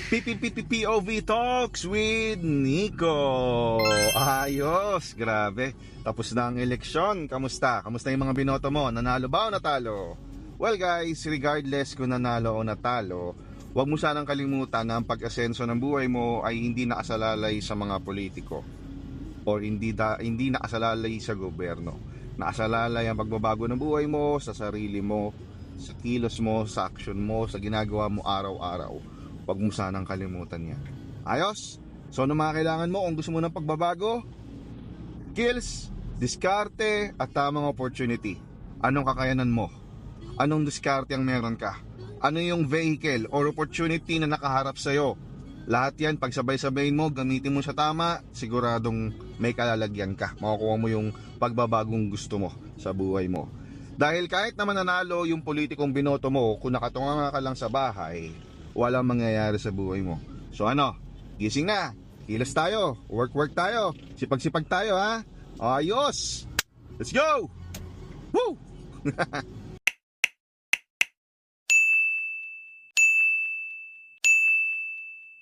POV Talks with Nico. Ayos, grabe. Tapos na ang eleksyon. Kamusta? Kamusta yung mga binoto mo? Nanalo ba o natalo? Well guys, regardless kung nanalo o natalo, huwag mo sanang kalimutan na ang pag-asenso ng buhay mo ay hindi nakasalalay sa mga politiko o hindi nakasalalay sa gobyerno. Nakasalalay ang pagbabago ng buhay mo sa sarili mo, sa kilos mo, sa action mo, sa ginagawa mo araw-araw. Huwag mo sanang kalimutan yan. Ayos? So ano mga kailangan mo kung gusto mo ng pagbabago? Skills, diskarte, at tamang opportunity. Anong kakayanan mo? Anong diskarte ang meron ka? Ano yung vehicle or opportunity na nakaharap sa'yo? Lahat yan, pagsabay-sabayin mo, gamitin mo sa tama, siguradong may kalalagyan ka. Makukuha mo yung pagbabagong gusto mo sa buhay mo. Dahil kahit naman nanalo yung politikong binoto mo, kung nakatunga ka lang sa bahay, walang mangyayari sa buhay mo. So ano, gising na, kilos tayo, work tayo, sipag-sipag tayo ha. Ayos! Let's go! Woo!